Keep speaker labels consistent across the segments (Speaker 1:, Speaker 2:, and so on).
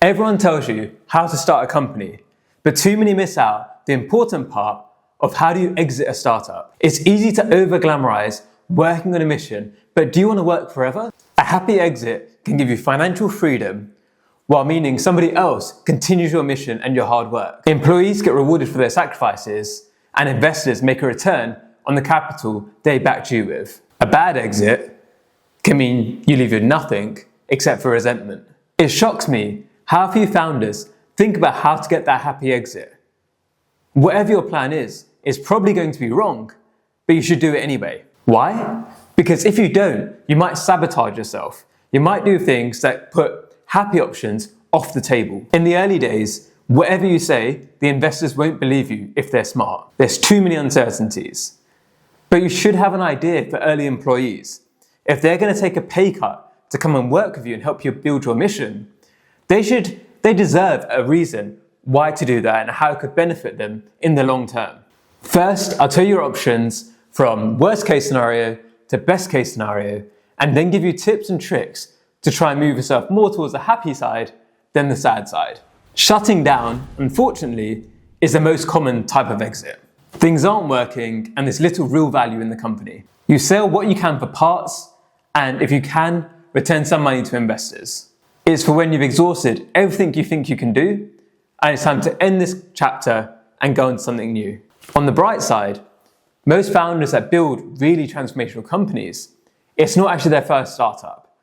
Speaker 1: Everyone tells you how to start a company, but too many miss out the important part of how do you exit a startup. It's easy to over-glamorize working on a mission, but do you want to work forever? A happy exit can give you financial freedom while meaning somebody else continues your mission and your hard work. Employees get rewarded for their sacrifices, and investors make a return on the capital they backed you with. A bad exit can mean you leave with nothing except for resentment. It shocks me how few founders think about how to get that happy exit. Whatever your plan is, it's probably going to be wrong, but you should do it anyway. Why? Because if you don't, you might sabotage yourself. You might do things that put happy options off the table. In the early days, whatever you say, the investors won't believe you if they're smart. There's too many uncertainties. But you should have an idea for early employees. If they're going to take a pay cut to come and work with you and help you build your mission, they deserve a reason why to do that and how it could benefit them in the long term. First, I'll tell you your options from worst case scenario to best case scenario, and then give you tips and tricks to try and move yourself more towards the happy side than the sad side. Shutting down, unfortunately, is the most common type of exit. Things aren't working and there's little real value in the company. You sell what you can for parts, and if you can, return some money to investors. It's for when you've exhausted everything you think you can do, and it's time to end this chapter and go into something new. On the bright side, most founders that build really transformational companies, it's not actually their first startup.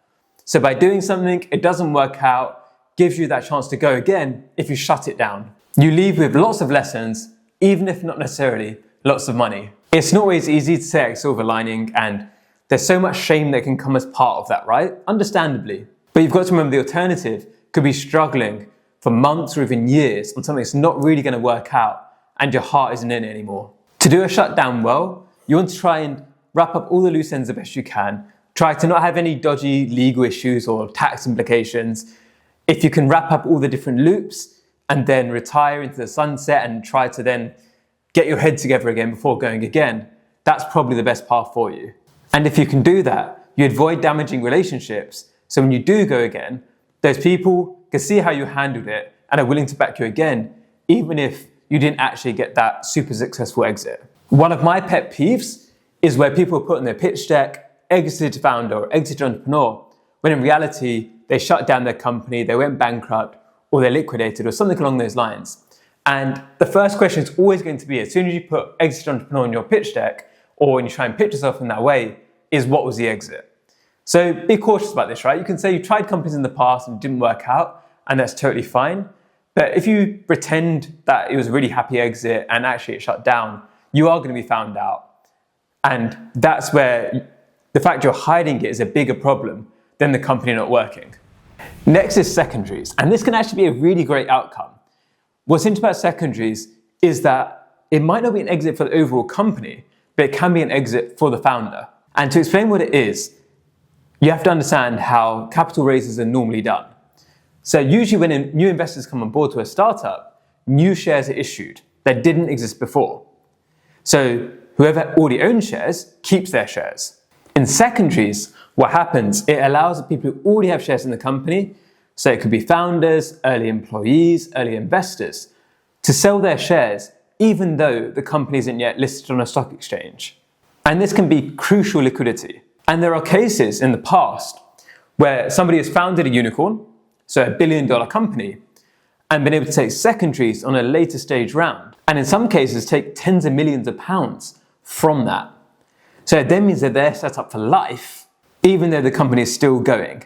Speaker 1: So by doing something, it doesn't work out, gives you that chance to go again if you shut it down. You leave with lots of lessons, even if not necessarily lots of money. It's not always easy to say a silver lining, and there's so much shame that can come as part of that, right? Understandably. But you've got to remember the alternative could be struggling for months or even years on something that's not really going to work out and your heart isn't in it anymore. To do a shutdown well, you want to try and wrap up all the loose ends the best you can. Try to not have any dodgy legal issues or tax implications. If you can wrap up all the different loops and then retire into the sunset and try to then get your head together again before going again, that's probably the best path for you. And if you can do that, you avoid damaging relationships. So when you do go again, those people can see how you handled it and are willing to back you again, even if you didn't actually get that super successful exit. One of my pet peeves is where people put on their pitch deck, exited founder or exited entrepreneur, when in reality, they shut down their company, they went bankrupt, or they liquidated, or something along those lines. And the first question is always going to be, as soon as you put exited entrepreneur on your pitch deck, or when you try and pitch yourself in that way, is what was the exit? So be cautious about this, right? You can say you tried companies in the past and it didn't work out, and that's totally fine. But if you pretend that it was a really happy exit and actually it shut down, you are going to be found out. And that's where the fact you're hiding it is a bigger problem than the company not working. Next is secondaries, and this can actually be a really great outcome. What's interesting about secondaries is that it might not be an exit for the overall company, but it can be an exit for the founder. And to explain what it is, you have to understand how capital raises are normally done. So usually when new investors come on board to a startup, new shares are issued that didn't exist before. So whoever already owns shares keeps their shares. In secondaries, what happens, it allows the people who already have shares in the company, so it could be founders, early employees, early investors, to sell their shares even though the company isn't yet listed on a stock exchange. And this can be crucial liquidity. And there are cases in the past where somebody has founded a unicorn, so $1 billion company, and been able to take secondaries on a later stage round. And in some cases, take tens of millions of pounds from that. So it then means that they're set up for life, even though the company is still going.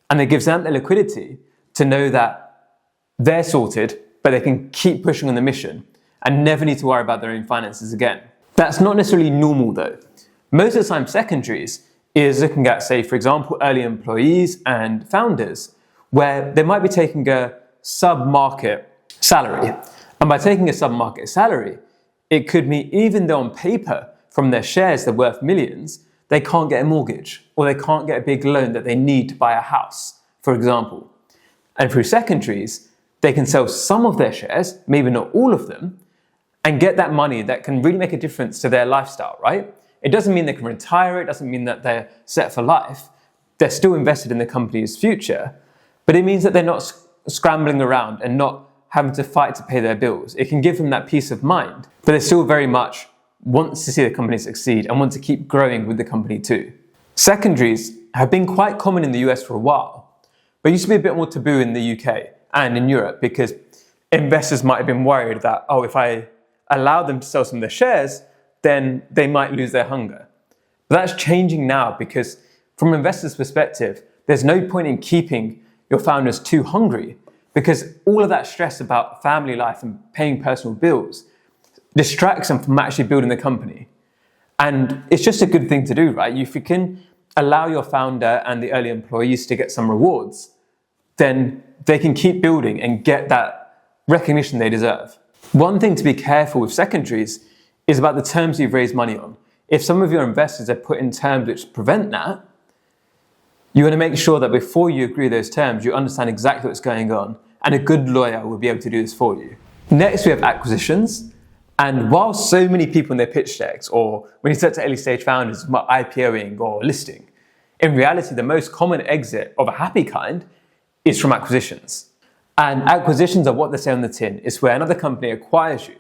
Speaker 1: And it gives them the liquidity to know that they're sorted, but they can keep pushing on the mission and never need to worry about their own finances again. That's not necessarily normal though. Most of the time, secondaries is looking at, say, for example, early employees and founders, where they might be taking a sub-market salary. And by taking a sub-market salary, it could mean even though on paper, from their shares they're worth millions, they can't get a mortgage or they can't get a big loan that they need to buy a house, for example. And through secondaries, they can sell some of their shares, maybe not all of them, and get that money that can really make a difference to their lifestyle, right? It doesn't mean they can retire, it doesn't mean that they're set for life. They're still invested in the company's future, but it means that they're not scrambling around and not having to fight to pay their bills. It can give them that peace of mind, but they still very much want to see the company succeed and want to keep growing with the company too. Secondaries have been quite common in the US for a while, but used to be a bit more taboo in the UK and in Europe because investors might have been worried that, oh, if I allow them to sell some of their shares, then they might lose their hunger. But that's changing now because from an investor's perspective, there's no point in keeping your founders too hungry because all of that stress about family life and paying personal bills distracts them from actually building the company. And it's just a good thing to do, right? If you can allow your founder and the early employees to get some rewards, then they can keep building and get that recognition they deserve. One thing to be careful with secondaries is about the terms you've raised money on. If some of your investors have put in terms which prevent that, you want to make sure that before you agree those terms, you understand exactly what's going on, and a good lawyer will be able to do this for you. Next, we have acquisitions. And while so many people in their pitch decks, or when you talk to early stage founders about IPOing or listing, in reality, the most common exit of a happy kind is from acquisitions. And acquisitions are what they say on the tin. It's where another company acquires you.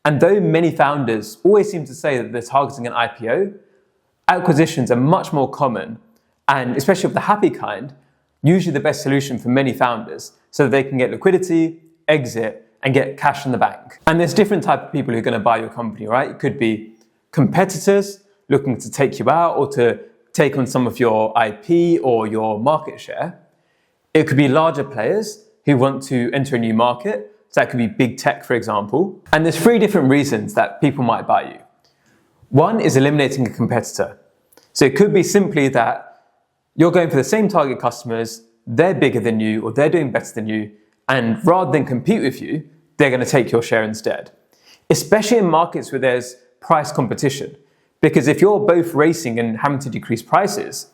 Speaker 1: And though many founders always seem to say that they're targeting an IPO, acquisitions are much more common, and especially of the happy kind, usually the best solution for many founders so that they can get liquidity, exit, and get cash in the bank. And there's different types of people who are going to buy your company, right? It could be competitors looking to take you out or to take on some of your IP or your market share. It could be larger players who want to enter a new market. So that could be big tech, for example. And there's 3 different reasons that people might buy you. One is eliminating a competitor. So it could be simply that you're going for the same target customers, they're bigger than you or they're doing better than you, and rather than compete with you, they're going to take your share instead. Especially in markets where there's price competition. Because if you're both racing and having to decrease prices,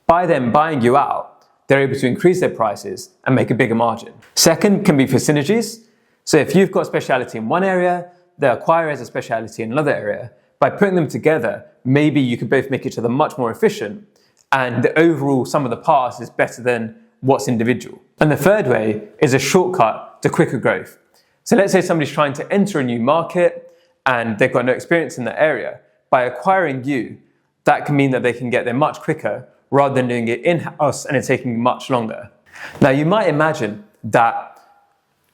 Speaker 1: by them buying you out, they're able to increase their prices and make a bigger margin. Second can be for synergies. So if you've got a speciality in one area, the acquirer has a speciality in another area. By putting them together, maybe you could both make each other much more efficient, and the overall sum of the parts is better than what's individual. And the third way is a shortcut to quicker growth. So let's say somebody's trying to enter a new market and they've got no experience in that area. By acquiring you, that can mean that they can get there much quicker rather than doing it in-house and it taking much longer. Now you might imagine that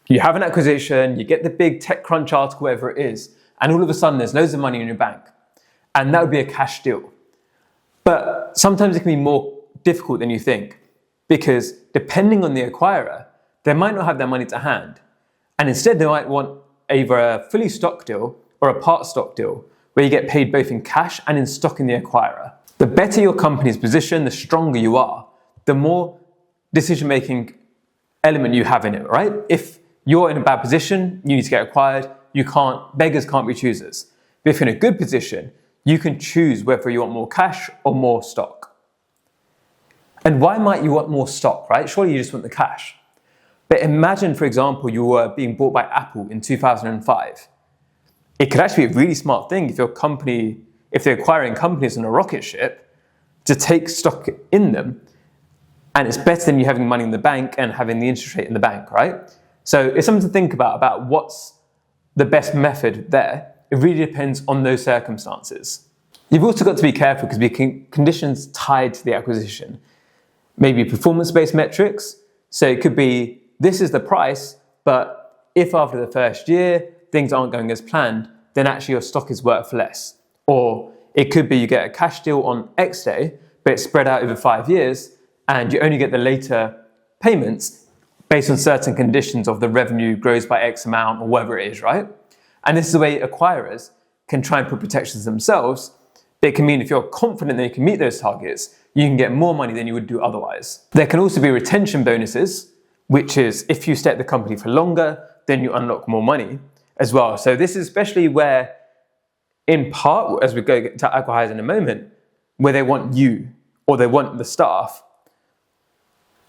Speaker 1: you have an acquisition, you get the big TechCrunch article, whatever it is, and all of a sudden there's loads of money in your bank. And that would be a cash deal. But sometimes it can be more difficult than you think, because depending on the acquirer, they might not have their money to hand. And instead they might want either a fully stock deal or a part stock deal, where you get paid both in cash and in stock in the acquirer. The better your company's position, the stronger you are, the more decision-making element you have in it, right? If you're in a bad position, you need to get acquired, beggars can't be choosers. But if you're in a good position, you can choose whether you want more cash or more stock. And why might you want more stock, right? Surely you just want the cash. But imagine, for example, you were being bought by Apple in 2005. It could actually be a really smart thing if they're acquiring companies on a rocket ship to take stock in them. And it's better than you having money in the bank and having the interest rate in the bank, right? So it's something to think about what's the best method there. It really depends on those circumstances. You've also got to be careful because conditions tied to the acquisition. Maybe performance-based metrics. So it could be, this is the price, but if after the first year things aren't going as planned, then actually your stock is worth less. Or it could be you get a cash deal on X day, but it's spread out over 5 years, and you only get the later payments based on certain conditions of the revenue grows by X amount or whatever it is, right? And this is the way acquirers can try and put protections themselves. But it can mean if you're confident that you can meet those targets, you can get more money than you would do otherwise. There can also be retention bonuses, which is if you stay at the company for longer, then you unlock more money as well. So this is especially where, in part, as we go to acquihires in a moment, where they want you or they want the staff,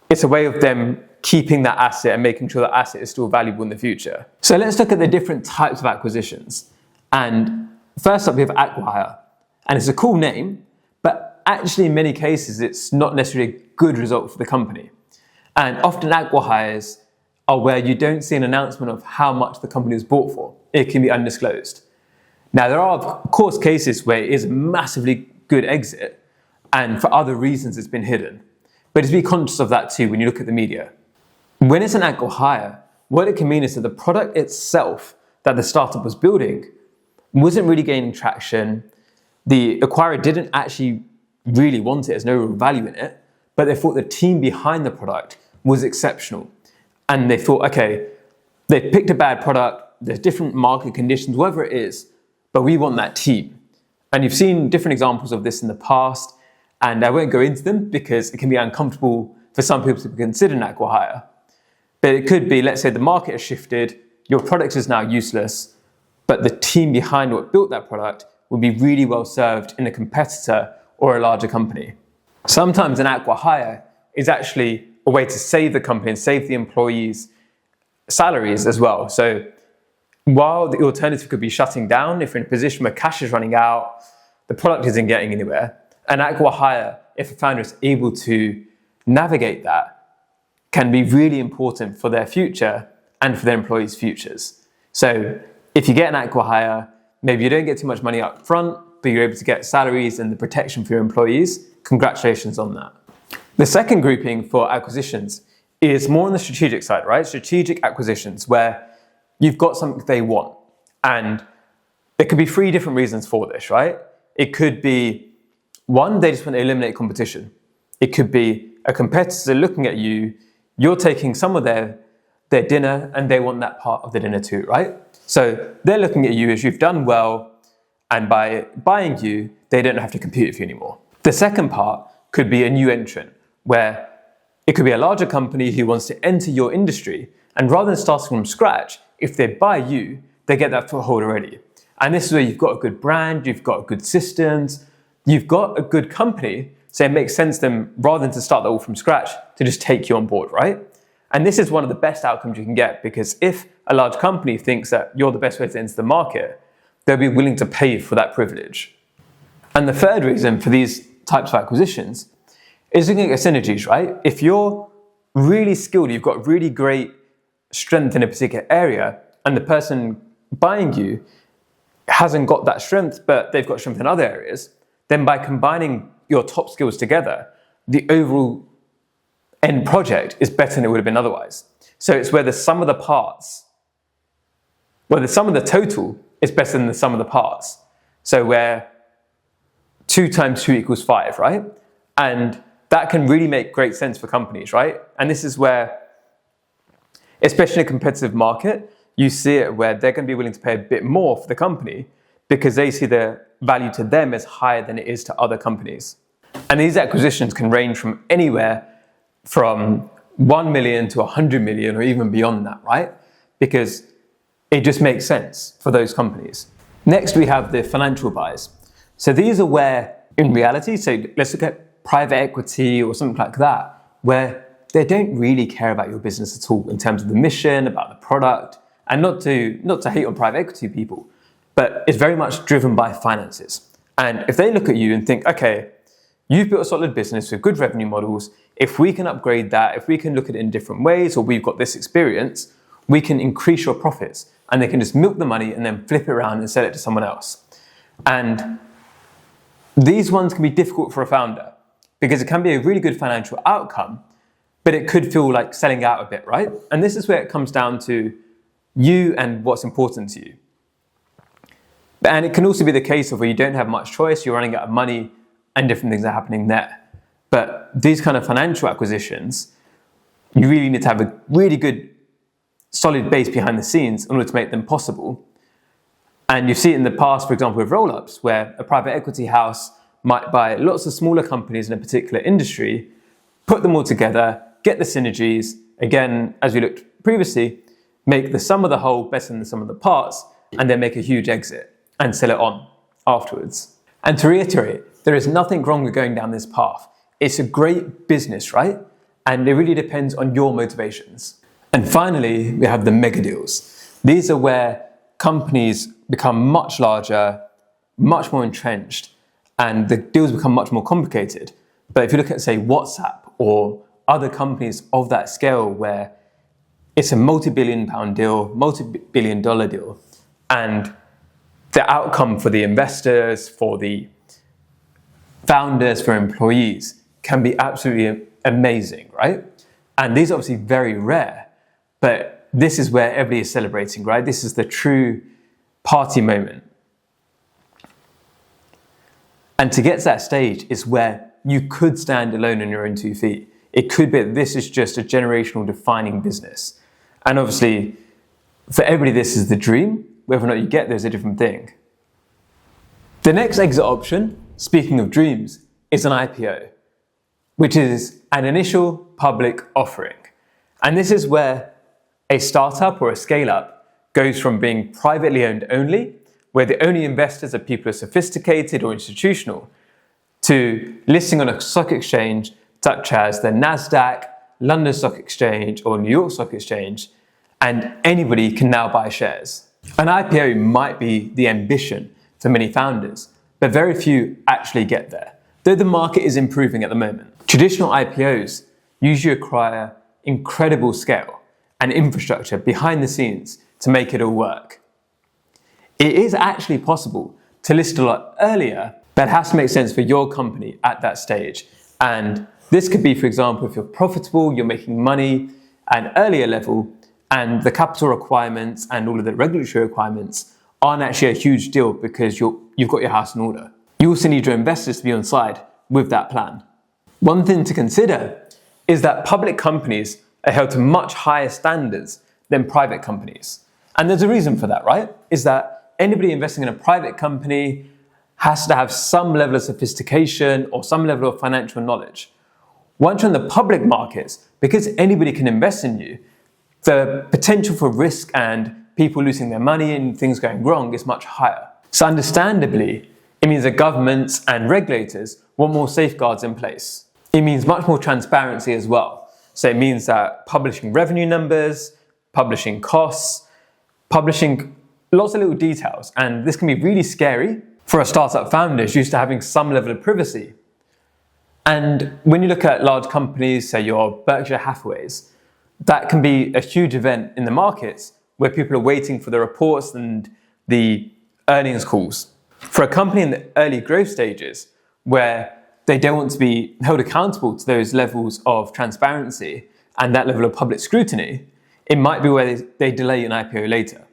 Speaker 1: it's a way of them keeping that asset and making sure that asset is still valuable in the future. So let's look at the different types of acquisitions. And first up, we have acquihire. And it's a cool name, but actually in many cases, it's not necessarily a good result for the company. And often acquihires are where you don't see an announcement of how much the company was bought for. It can be undisclosed. Now, there are, of course, cases where it is a massively good exit, and for other reasons it's been hidden. But just be conscious of that too when you look at the media. When it's an acqui-hire, what it can mean is that the product itself that the startup was building wasn't really gaining traction. The acquirer didn't actually really want it, there's no real value in it, but they thought the team behind the product was exceptional. And they thought, okay, they picked a bad product, there's different market conditions, whatever it is, but we want that team. And you've seen different examples of this in the past, and I won't go into them because it can be uncomfortable for some people to consider an acqui-hire. But it could be, let's say the market has shifted, your product is now useless, but the team behind what built that product would be really well served in a competitor or a larger company. Sometimes an acqui-hire is actually a way to save the company and save the employees' salaries as well. So while the alternative could be shutting down, if you're in a position where cash is running out, the product isn't getting anywhere, an acqui-hire, if a founder is able to navigate that, can be really important for their future and for their employees' futures. So if you get an acqui-hire, maybe you don't get too much money up front, but you're able to get salaries and the protection for your employees. Congratulations on that. The second grouping for acquisitions is more on the strategic side, right? Strategic acquisitions, where you've got something they want. And there could be three different reasons for this, right? It could be, one, they just want to eliminate competition. It could be a competitor looking at you, you're taking some of their dinner and they want that part of the dinner too, right? So they're looking at you as you've done well, and by buying you, they don't have to compete with you anymore. The second part could be a new entrant, where it could be a larger company who wants to enter your industry, and rather than starting from scratch, if they buy you, they get that foothold already. And this is where you've got a good brand, you've got good systems, you've got a good company, so it makes sense to them, rather than to start that all from scratch, to just take you on board, right? And this is one of the best outcomes you can get, because if a large company thinks that you're the best way to enter the market, they'll be willing to pay for that privilege. And the third reason for these types of acquisitions is looking at synergies, right? If you're really skilled, you've got really great strength in a particular area, and the person buying you hasn't got that strength, but they've got strength in other areas, then by combining your top skills together, the overall end project is better than it would have been otherwise. So it's where the sum of the parts, where the sum of the total is better than the sum of the parts. So where 2 times 2 equals 5, right? And that can really make great sense for companies, right? And this is where, especially in a competitive market, you see it where they're going to be willing to pay a bit more for the company because they see the value to them as higher than it is to other companies. And these acquisitions can range from anywhere from 1 million to 100 million or even beyond that, right? Because it just makes sense for those companies. Next, we have the financial buys. So these are where, in reality, so let's look at private equity or something like that, where they don't really care about your business at all in terms of the mission, about the product, and not to hate on private equity people, but it's very much driven by finances. And if they look at you and think, okay, you've built a solid business with good revenue models, if we can upgrade that, if we can look at it in different ways, or we've got this experience, we can increase your profits. And they can just milk the money and then flip it around and sell it to someone else. And these ones can be difficult for a founder because it can be a really good financial outcome, but it could feel like selling out a bit, right? And this is where it comes down to you and what's important to you. And it can also be the case of where you don't have much choice, you're running out of money and different things are happening there. But these kind of financial acquisitions, you really need to have a really good solid base behind the scenes in order to make them possible. And you see it in the past, for example, with roll-ups, where a private equity house might buy lots of smaller companies in a particular industry, put them all together, get the synergies, again, as we looked previously, make the sum of the whole better than the sum of the parts, and then make a huge exit and sell it on afterwards. And to reiterate, there is nothing wrong with going down this path. It's a great business, right? And it really depends on your motivations. And finally, we have the mega deals. These are where companies become much larger, much more entrenched, and the deals become much more complicated. But if you look at, say, WhatsApp or other companies of that scale where it's a multi-billion pound deal, multi-billion dollar deal. And the outcome for the investors, for the founders, for employees can be absolutely amazing, right? And these are obviously very rare, but this is where everybody is celebrating, right? This is the true party moment. And to get to that stage is where you could stand alone on your own 2 feet. It could be that this is just a generational defining business. And obviously, for everybody, this is the dream. Whether or not you get there is a different thing. The next exit option, speaking of dreams, is an IPO, which is an initial public offering. And this is where a startup or a scale-up goes from being privately owned only, where the only investors are people who are sophisticated or institutional, to listing on a stock exchange such as the NASDAQ, London Stock Exchange, or New York Stock Exchange, and anybody can now buy shares. An IPO might be the ambition for many founders, but very few actually get there, though the market is improving at the moment. Traditional IPOs usually require incredible scale and infrastructure behind the scenes to make it all work. It is actually possible to list a lot earlier, but it has to make sense for your company at that stage. And this could be, for example, if you're profitable, you're making money at an earlier level, and the capital requirements and all of the regulatory requirements aren't actually a huge deal because you've got your house in order. You also need your investors to be on side with that plan. One thing to consider is that public companies are held to much higher standards than private companies. And there's a reason for that, right? Is that anybody investing in a private company has to have some level of sophistication or some level of financial knowledge. Once you're in the public markets, because anybody can invest in you, the potential for risk and people losing their money and things going wrong is much higher. So understandably, it means that governments and regulators want more safeguards in place. It means much more transparency as well. So it means that publishing revenue numbers, publishing costs, publishing lots of little details. And this can be really scary for a startup founders used to having some level of privacy. And when you look at large companies, say your Berkshire Hathaways, that can be a huge event in the markets where people are waiting for the reports and the earnings calls. For a company in the early growth stages where they don't want to be held accountable to those levels of transparency and that level of public scrutiny, it might be where they delay an IPO later.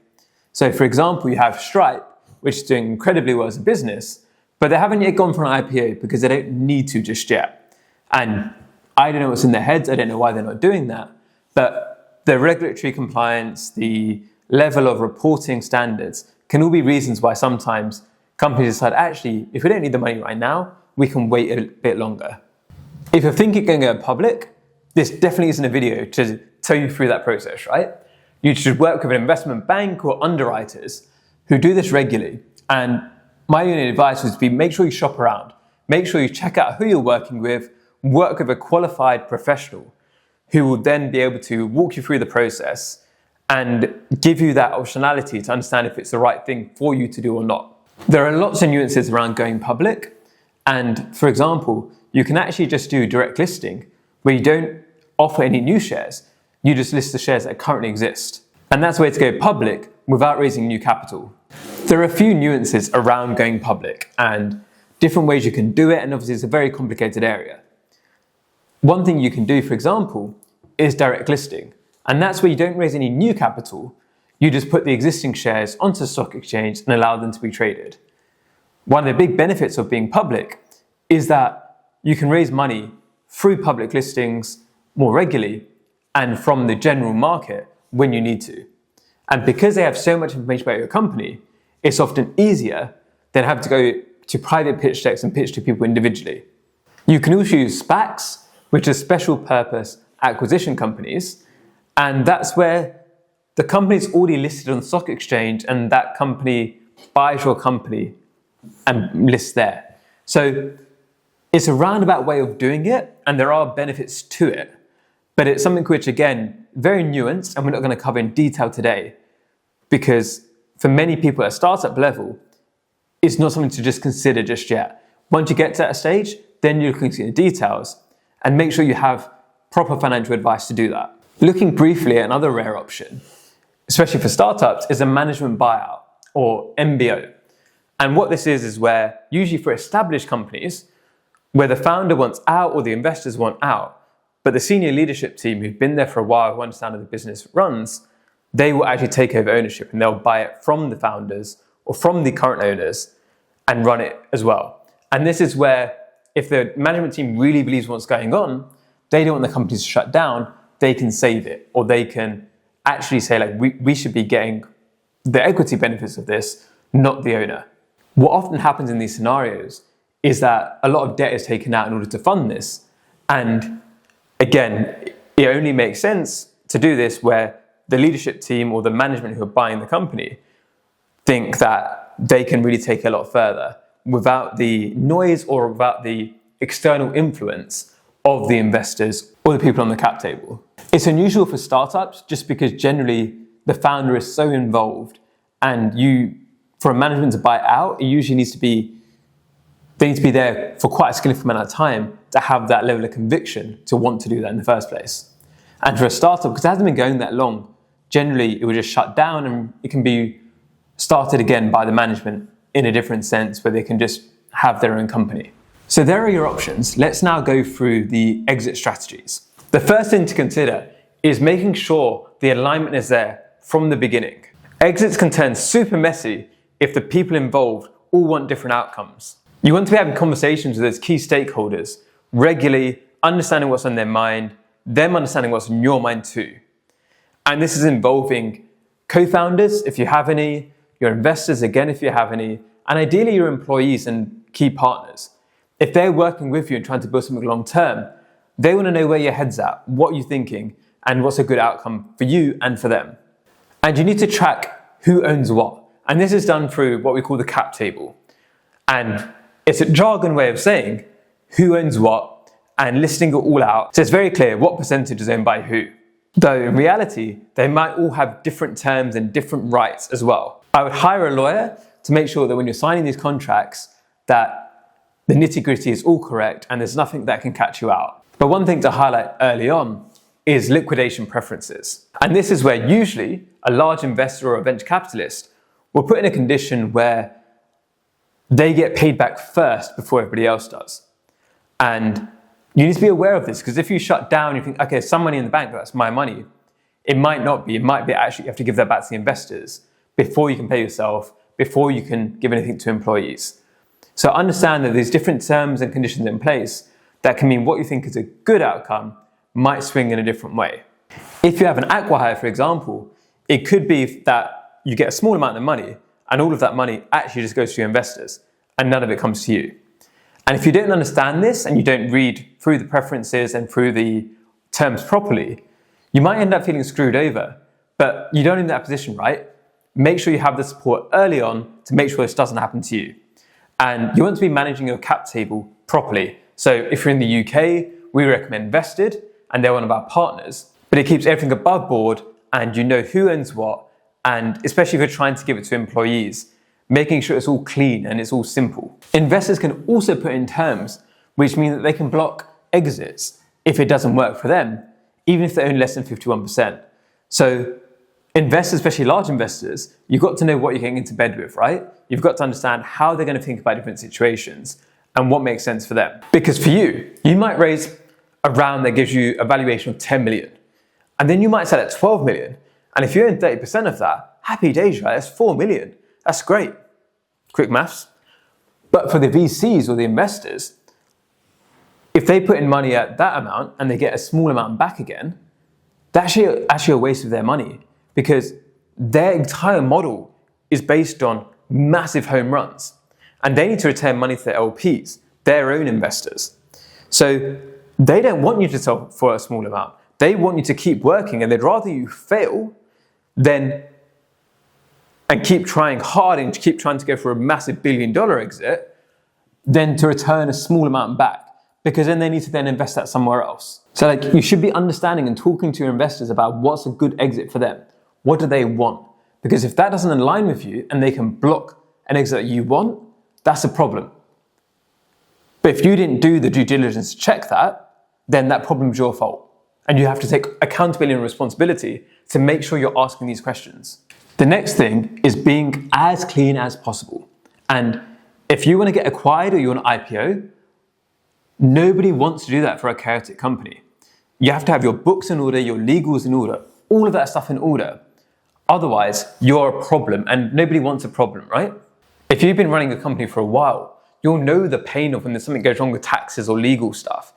Speaker 1: So for example, you have Stripe, which is doing incredibly well as a business, but they haven't yet gone for an IPO because they don't need to just yet. And I don't know what's in their heads, I don't know why they're not doing that, but the regulatory compliance, the level of reporting standards can all be reasons why sometimes companies decide, actually, if we don't need the money right now, we can wait a bit longer. If you're thinking going to go public, this definitely isn't a video to tell you through that process, right? You should work with an investment bank or underwriters who do this regularly. And my only advice would be make sure you shop around. Make sure you check out who you're working with, work with a qualified professional who will then be able to walk you through the process and give you that optionality to understand if it's the right thing for you to do or not. There are lots of nuances around going public. And for example, you can actually just do direct listing where you don't offer any new shares. You just list the shares that currently exist. And that's a way to go public without raising new capital. There are a few nuances around going public and different ways you can do it, and obviously it's a very complicated area. One thing you can do, for example, is direct listing. And that's where you don't raise any new capital. You just put the existing shares onto the stock exchange and allow them to be traded. One of the big benefits of being public is that you can raise money through public listings more regularly and from the general market when you need to. And because they have so much information about your company, it's often easier than having to go to private pitch decks and pitch to people individually. You can also use SPACs, which are special purpose acquisition companies, and that's where the company's already listed on the stock exchange and that company buys your company and lists there. So it's a roundabout way of doing it, and there are benefits to it, but it's something which, again, very nuanced, and we're not going to cover in detail today, because for many people at a startup level, it's not something to just consider just yet. Once you get to that stage, then you can see the details and make sure you have proper financial advice to do that. Looking briefly at another rare option, especially for startups, is a management buyout, or MBO. And what this is where, usually for established companies, where the founder wants out or the investors want out, but the senior leadership team who've been there for a while, who understand how the business runs, they will actually take over ownership and they'll buy it from the founders or from the current owners and run it as well. And this is where, if the management team really believes what's going on, they don't want the company to shut down, they can save it, or they can actually say, like, we should be getting the equity benefits of this, not the owner. What often happens in these scenarios is that a lot of debt is taken out in order to fund this. And again, it only makes sense to do this where the leadership team or the management who are buying the company think that they can really take it a lot further without the noise or without the external influence of the investors or the people on the cap table. It's unusual for startups just because generally the founder is so involved, and for a management to buy out, it usually they need to be there for quite a significant amount of time to have that level of conviction to want to do that in the first place. And for a startup, because it hasn't been going that long, generally it will just shut down and it can be started again by the management in a different sense where they can just have their own company. So there are your options. Let's now go through the exit strategies. The first thing to consider is making sure the alignment is there from the beginning. Exits can turn super messy if the people involved all want different outcomes. You want to be having conversations with those key stakeholders regularly, understanding what's on their mind, them understanding what's on your mind too. And this is involving co-founders, if you have any, your investors, again, if you have any, and ideally your employees and key partners. If they're working with you and trying to build something long term, they want to know where your head's at, what you're thinking, and what's a good outcome for you and for them. And you need to track who owns what. And this is done through what we call the cap table. And it's a jargon way of saying who owns what and listing it all out. So it's very clear what percentage is owned by who. Though in reality, they might all have different terms and different rights as well. I would hire a lawyer to make sure that when you're signing these contracts, that the nitty-gritty is all correct and there's nothing that can catch you out. But one thing to highlight early on is liquidation preferences. And this is where usually a large investor or a venture capitalist will put in a condition where they get paid back first before everybody else does. And you need to be aware of this, because if you shut down, you think, okay, some money in the bank, that's my money. It might not be. It might be actually you have to give that back to the investors before you can pay yourself, before you can give anything to employees. So understand that there's different terms and conditions in place that can mean what you think is a good outcome might swing in a different way. If you have an acqui-hire, for example, it could be that you get a small amount of money and all of that money actually just goes to your investors and none of it comes to you. And if you don't understand this and you don't read through the preferences and through the terms properly, you might end up feeling screwed over, but you don't in that position, right? Make sure you have the support early on to make sure this doesn't happen to you. And you want to be managing your cap table properly. So if you're in the UK, we recommend Vested, and they're one of our partners, but it keeps everything above board and you know who owns what, and especially if you're trying to give it to employees, making sure it's all clean and it's all simple. Investors can also put in terms which mean that they can block exits if it doesn't work for them, even if they own less than 51%. So investors, especially large investors, you've got to know what you're getting into bed with, right? You've got to understand how they're going to think about different situations and what makes sense for them. Because for you, you might raise a round that gives you a valuation of 10 million. And then you might sell at 12 million. And if you own 30% of that, happy days, right? That's 4 million. That's great. Quick maths. But for the VCs or the investors, if they put in money at that amount and they get a small amount back again, that's actually a waste of their money, because their entire model is based on massive home runs. And they need to return money to their LPs, their own investors. So they don't want you to sell for a small amount. They want you to keep working, and they'd rather you fail and keep trying hard and keep trying to go for a massive $1 billion exit than to return a small amount back, because then they need to then invest that somewhere else. So you should be understanding and talking to your investors about what's a good exit for them. What do they want? Because if that doesn't align with you and they can block an exit that you want, that's a problem. But if you didn't do the due diligence to check that, then that problem's your fault. And you have to take accountability and responsibility to make sure you're asking these questions. The next thing is being as clean as possible. And if you want to get acquired or you want to IPO, nobody wants to do that for a chaotic company. You have to have your books in order, your legals in order, all of that stuff in order. Otherwise, you're a problem, and nobody wants a problem, right? If you've been running a company for a while, you'll know the pain of when there's something goes wrong with taxes or legal stuff.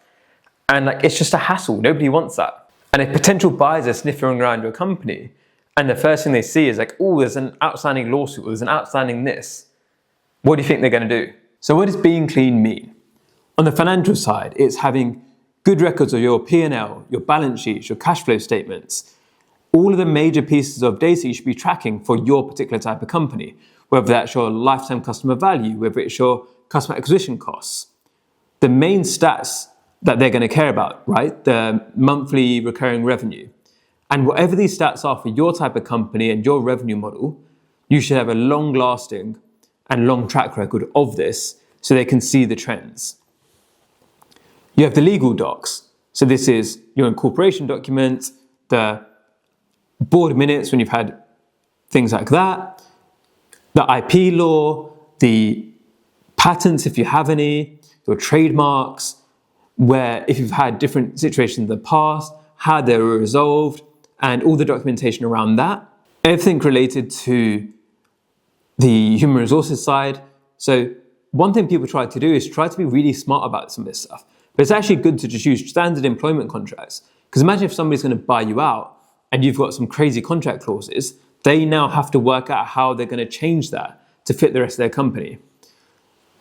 Speaker 1: And it's just a hassle. Nobody wants that. And if potential buyers are sniffing around your company, and the first thing they see is oh, there's an outstanding lawsuit, or there's an outstanding this, what do you think they're going to do? So what does being clean mean? On the financial side, it's having good records of your P&L, your balance sheets, your cash flow statements, all of the major pieces of data you should be tracking for your particular type of company, whether that's your lifetime customer value, whether it's your customer acquisition costs. The main stats that they're going to care about, right? The monthly recurring revenue. And whatever these stats are for your type of company and your revenue model, you should have a long-lasting and long track record of this so they can see the trends. You have the legal docs. So this is your incorporation documents, the board minutes when you've had things like that, the IP law, the patents if you have any, your trademarks, where if you've had different situations in the past, how they were resolved, and all the documentation around that. Everything related to the human resources side. So one thing people try to do is try to be really smart about some of this stuff. But it's actually good to just use standard employment contracts. Because imagine if somebody's going to buy you out and you've got some crazy contract clauses, they now have to work out how they're going to change that to fit the rest of their company.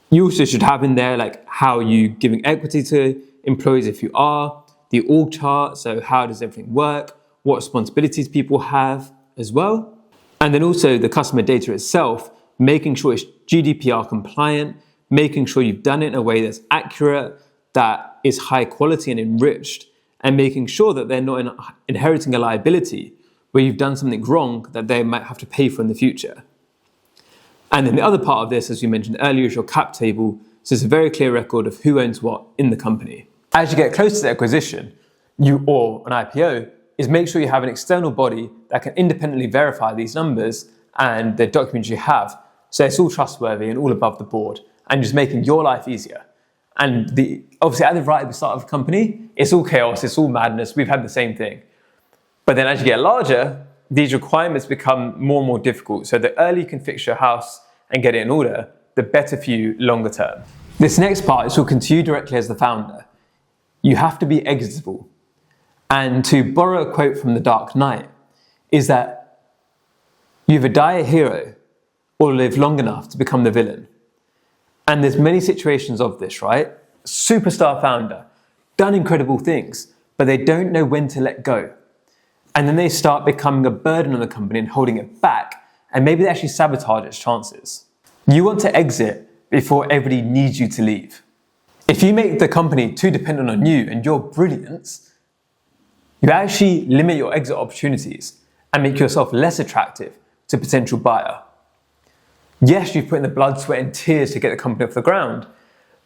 Speaker 1: You also should have in there how you giving equity to employees if you are, the org chart, so how does everything work, what responsibilities people have as well. And then also the customer data itself, making sure it's GDPR compliant, making sure you've done it in a way that's accurate, that is high quality and enriched, and making sure that they're not inheriting a liability where you've done something wrong that they might have to pay for in the future. And then the other part of this, as you mentioned earlier, is your cap table. So it's a very clear record of who owns what in the company. As you get close to the acquisition, or an IPO, is make sure you have an external body that can independently verify these numbers and the documents you have. So it's all trustworthy and all above the board and just making your life easier. And obviously at the right at the start of a company, it's all chaos, it's all madness. We've had the same thing. But then as you get larger, these requirements become more and more difficult. So the earlier you can fix your house and get it in order, the better for you longer term. This next part is talking to you directly as the founder. You have to be exitable. And to borrow a quote from The Dark Knight, is that you either die a hero or live long enough to become the villain. And there's many situations of this, right? Superstar founder, done incredible things, but they don't know when to let go. And then they start becoming a burden on the company and holding it back, and maybe they actually sabotage its chances. You want to exit before everybody needs you to leave. If you make the company too dependent on you and your brilliance, you actually limit your exit opportunities and make yourself less attractive to a potential buyer. Yes, you've put in the blood, sweat and tears to get the company off the ground,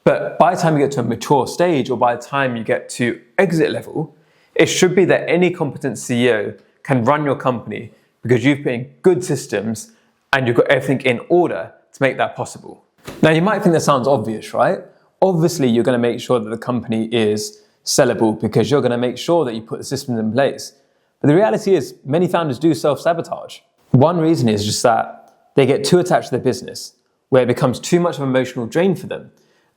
Speaker 1: but by the time you get to a mature stage or by the time you get to exit level, it should be that any competent CEO can run your company because you've put in good systems and you've got everything in order to make that possible. Now you might think that sounds obvious, right? Obviously you're going to make sure that the company is sellable because you're going to make sure that you put the systems in place. But the reality is many founders do self-sabotage. One reason is just that they get too attached to their business, where it becomes too much of an emotional drain for them,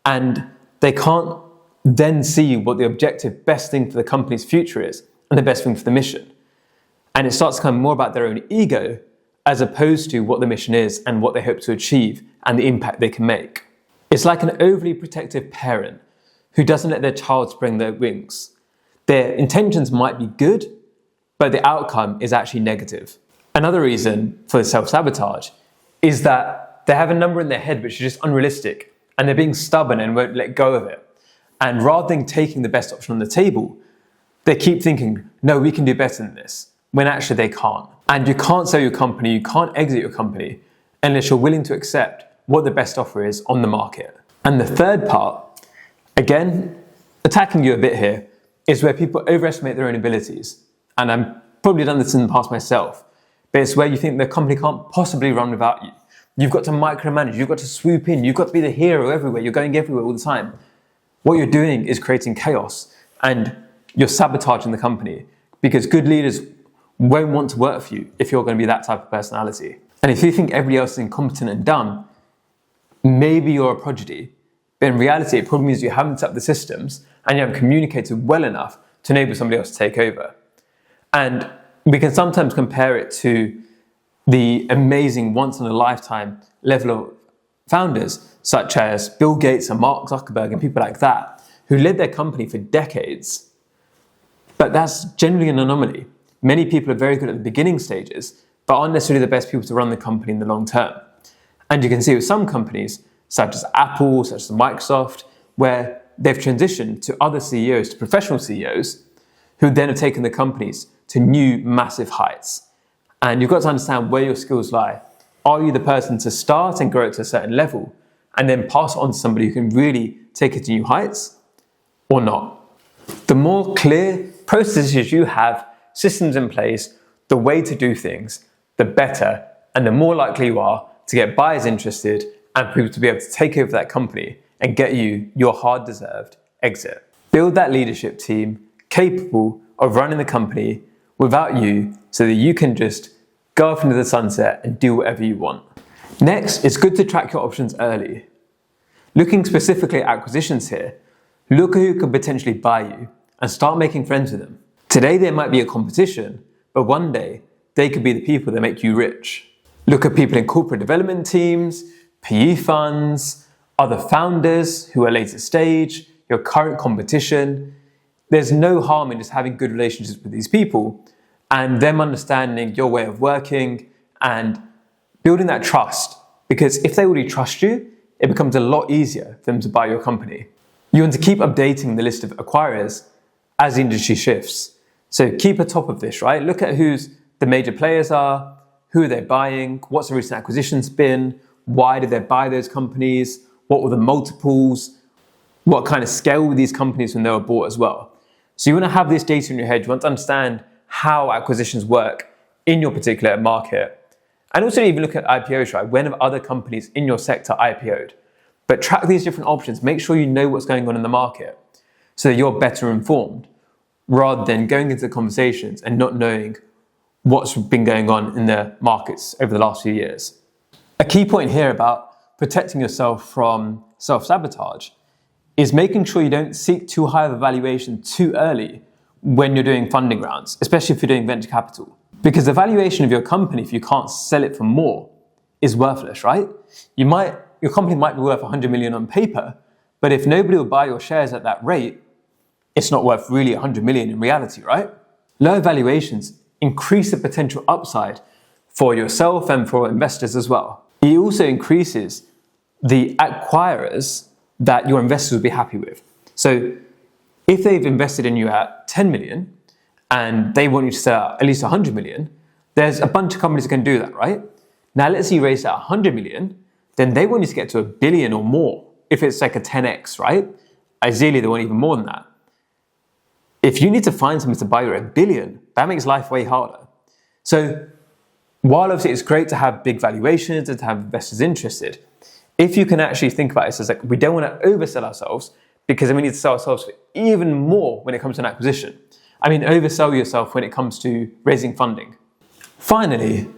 Speaker 1: and they can't then see what the objective best thing for the company's future is and the best thing for the mission. And it starts to become more about their own ego as opposed to what the mission is and what they hope to achieve and the impact they can make. It's like an overly protective parent who doesn't let their child spread their wings. Their intentions might be good, but the outcome is actually negative. Another reason for self-sabotage is that they have a number in their head which is just unrealistic and they're being stubborn and won't let go of it. And rather than taking the best option on the table, they keep thinking, no, we can do better than this, when actually they can't. And you can't sell your company, you can't exit your company unless you're willing to accept what the best offer is on the market. And the third part, again, attacking you a bit here, is where people overestimate their own abilities. And I've probably done this in the past myself, but it's where you think the company can't possibly run without you. You've got to micromanage, you've got to swoop in, you've got to be the hero everywhere, you're going everywhere all the time. What you're doing is creating chaos and you're sabotaging the company, because good leaders won't want to work for you if you're going to be that type of personality. And if you think everybody else is incompetent and dumb, maybe you're a prodigy, but in reality it probably means you haven't set up the systems and you haven't communicated well enough to enable somebody else to take over. And we can sometimes compare it to the amazing once-in-a-lifetime level of founders such as Bill Gates and Mark Zuckerberg and people like that, who led their company for decades. But that's generally an anomaly. Many people are very good at the beginning stages, but aren't necessarily the best people to run the company in the long term. And you can see with some companies, such as Apple, such as Microsoft, where they've transitioned to other CEOs, to professional CEOs, who then have taken the companies to new massive heights. And you've got to understand where your skills lie. Are you the person to start and grow it to a certain level and then pass it on to somebody who can really take it to new heights, or not? The more clear processes you have, systems in place, the way to do things, the better, and the more likely you are to get buyers interested and people to be able to take over that company and get you your hard-deserved exit. Build that leadership team capable of running the company without you so that you can just go off into the sunset and do whatever you want. Next, it's good to track your options early. Looking specifically at acquisitions here, look at who could potentially buy you and start making friends with them. Today there might be a competition, but one day they could be the people that make you rich. Look at people in corporate development teams, PE funds, other founders who are later stage, your current competition. There's no harm in just having good relationships with these people and them understanding your way of working and building that trust. Because if they already trust you, it becomes a lot easier for them to buy your company. You want to keep updating the list of acquirers as the industry shifts. So keep atop of this, right? Look at who the major players are, who are they buying, what's the recent acquisitions been, why did they buy those companies, what were the multiples, what kind of scale were these companies when they were bought as well. So you want to have this data in your head, you want to understand how acquisitions work in your particular market. And also even look at IPOs, right? When have other companies in your sector IPO'd? But track these different options, make sure you know what's going on in the market so that you're better informed, rather than going into the conversations and not knowing what's been going on in the markets over the last few years. A key point here about protecting yourself from self-sabotage is making sure you don't seek too high of a valuation too early when you're doing funding rounds, especially if you're doing venture capital. Because the valuation of your company, if you can't sell it for more, is worthless, right? Your company might be worth 100 million on paper, but if nobody will buy your shares at that rate, it's not worth really 100 million in reality, right? Low valuations increase the potential upside for yourself and for investors as well. It also increases the acquirers that your investors will be happy with. So if they've invested in you at 10 million and they want you to sell at least 100 million, there's a bunch of companies that can do that, right? Now let's say you raise at 100 million, then they want you to get to 1 billion or more if it's like a 10x, right? Ideally, they want even more than that. If you need to find something to buy you at 1 billion, that makes life way harder. So while obviously it's great to have big valuations and to have investors interested, if you can actually think about it as like, we don't want to oversell ourselves because then we need to sell ourselves for even more when it comes to an acquisition. I mean, oversell yourself when it comes to raising funding. Finally,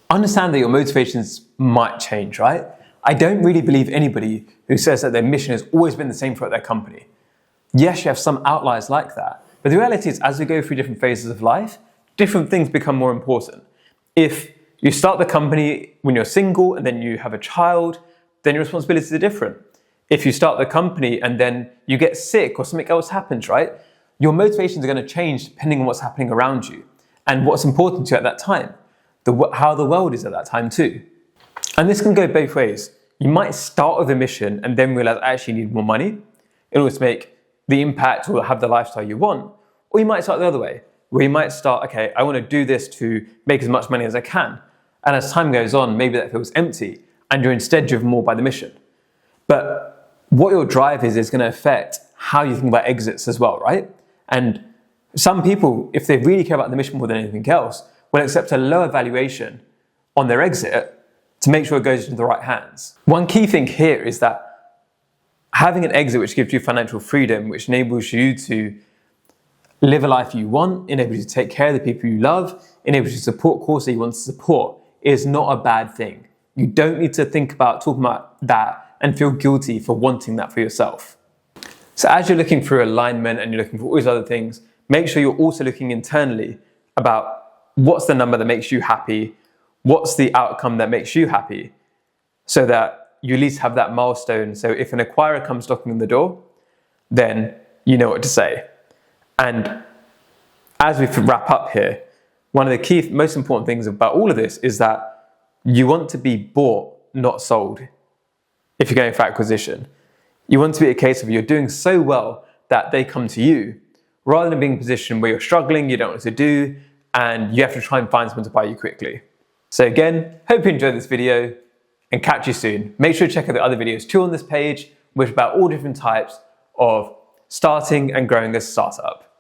Speaker 1: understand that your motivations might change, right? I don't really believe anybody who says that their mission has always been the same throughout their company. Yes, you have some outliers like that, but the reality is as we go through different phases of life, different things become more important. If you start the company when you're single and then you have a child, then your responsibilities are different. If you start the company and then you get sick or something else happens, right? Your motivations are going to change depending on what's happening around you and what's important to you at that time, how the world is at that time too. And this can go both ways. You might start with a mission and then realize I actually need more money in order to make the impact or have the lifestyle you want. Or you might start the other way, where you might start, okay, I want to do this to make as much money as I can. And as time goes on, maybe that feels empty and you're instead driven more by the mission. But what your drive is going to affect how you think about exits as well, right? And some people, if they really care about the mission more than anything else, will accept a lower valuation on their exit to make sure it goes into the right hands. One key thing here is that having an exit which gives you financial freedom, which enables you to live a life you want, enables you to take care of the people you love, enables you to support causes you want to support, is not a bad thing. You don't need to think about talking about that and feel guilty for wanting that for yourself. So as you're looking through alignment and you're looking for all these other things, make sure you're also looking internally about what's the number that makes you happy, what's the outcome that makes you happy, so that you at least have that milestone. So if an acquirer comes knocking on the door, then you know what to say. And as we wrap up here, one of the key, most important things about all of this is that you want to be bought, not sold, if you're going for acquisition. You want to be a case of you're doing so well that they come to you, rather than being in a position where you're struggling, you don't know what to do, and you have to try and find someone to buy you quickly. So again, hope you enjoyed this video and catch you soon. Make sure to check out the other videos too on this page, which are about all different types of starting and growing this startup.